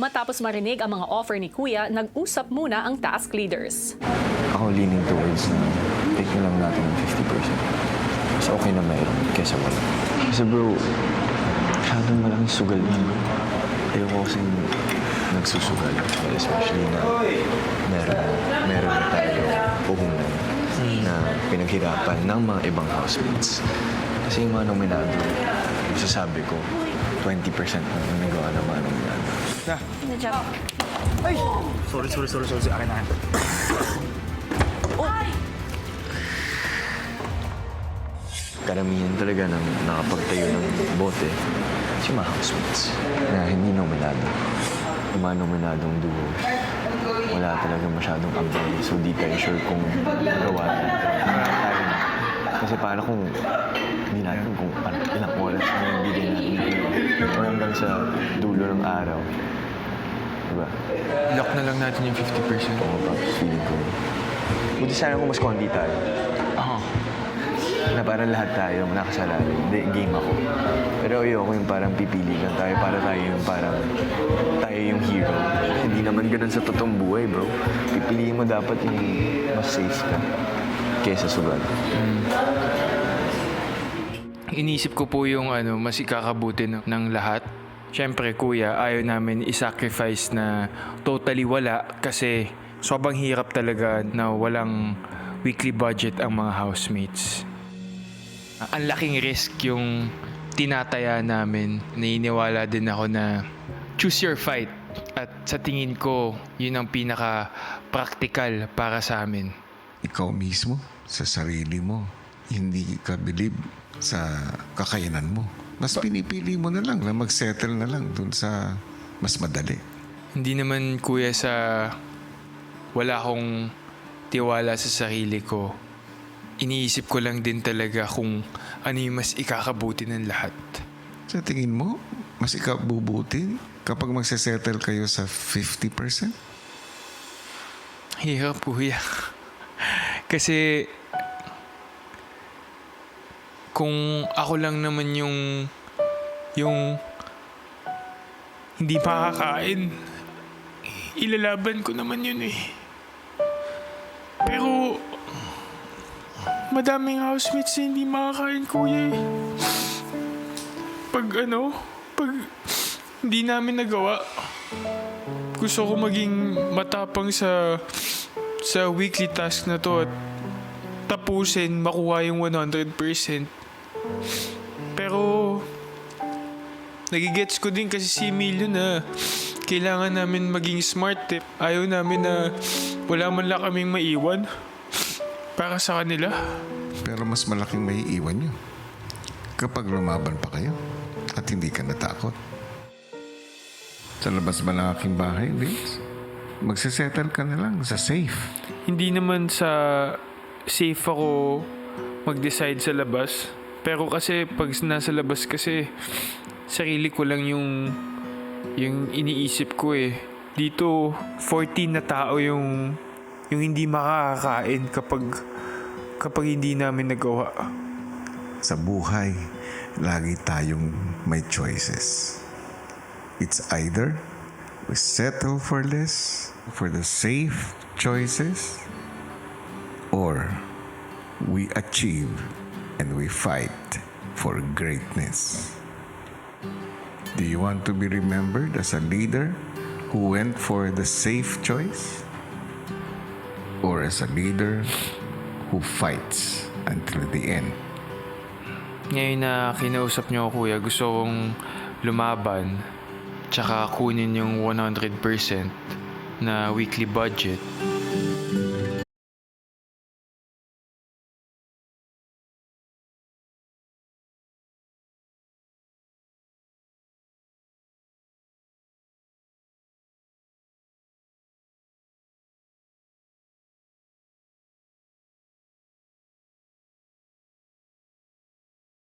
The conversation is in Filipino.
Matapos marinig ang mga offer ni Kuya, nag-usap muna ang task leaders. Ako leaning towards na take na lang natin ng 50%. Mas okay na mayroon kesa wala. Kasi bro, masyadong malaking sugal yun. Ayoko kasing nagsusugal. Especially na meron na tayo puhunan na pinaghirapan ng mga ibang housemates. Kasi yung mga nominado, sasabi ko, 20% na nagawa ng mga nominado. Good job. Sorry. Akin na. Karamihan talaga ng nakapagtayo ng bote si mga housemates na hindi nominado. Yung mga nominadong duo, wala talaga masyadong abay. So di tayo sure kung magawa natin. Kasi para kung hindi natin kung ilang oras na yung bigay natin o hanggang sa dulo ng araw. Diba? Lock na lang natin yung 50%. Oo, tapos feeling ko. Buti sana kung mas konti tayo. Na parang lahat tayo nakasalali. Hindi, game ako. Pero ayoko yung parang pipili lang tayo para tayo yung hero. Hindi naman ganun sa totoong buhay, bro. Pipiliin mo dapat yung mas safe ka kesa sugal. Inisip ko po yung mas ikakabuti ng lahat. Siyempre, kuya, ayaw namin i-sacrifice na totally wala kasi sobrang hirap talaga na walang weekly budget ang mga housemates. Ang laking risk yung tinataya namin. Naniniwala din ako na choose your fight. At sa tingin ko, yun ang pinaka-practical para sa amin. Ikaw mismo, sa sarili mo, hindi ka believe sa kakayanan mo. Mas pinipili mo na lang na mag-settle na lang dun sa mas madali. Hindi naman kuya sa wala akong tiwala sa sarili ko. Iniisip ko lang din talaga kung ano yung mas ikakabuti ng lahat. Sa tingin mo, mas ikabubuti kapag magsesettle kayo sa 50%? Hirap kuya. Kasi kung ako lang naman yung hindi makakain, ilalaban ko naman yun eh. Pero madaming housemates na hindi makakain kuya eh. Pag hindi namin nagawa, gusto ko maging matapang sa weekly task na to at tapusin, makuha yung 100%. Pero nagigets ko din kasi si Emilio na kailangan namin maging smart eh. Ayaw namin na wala man lang kaming maiwan para sa kanila. Pero mas malaking may iwan nyo kapag lumaban pa kayo at hindi ka natakot. Sa labas ba ng aking bahay, Vince? Magsisettle ka na lang sa safe. Hindi naman sa safe ako mag-decide sa labas. Pero kasi pag nasa labas kasi sarili ko lang yung iniisip ko eh. Dito 14 na tao yung hindi makakakain kapag hindi namin nagawa. Sa buhay, lagi tayong may choices. It's either we settle for less, for the safe choices, or we achieve and we fight for greatness. Do you want to be remembered as a leader who went for the safe choice? Or as a leader who fights until the end? Ngayon na kinausap niyo ako kuya, gusto kong lumaban tsaka kunin yung 100% na weekly budget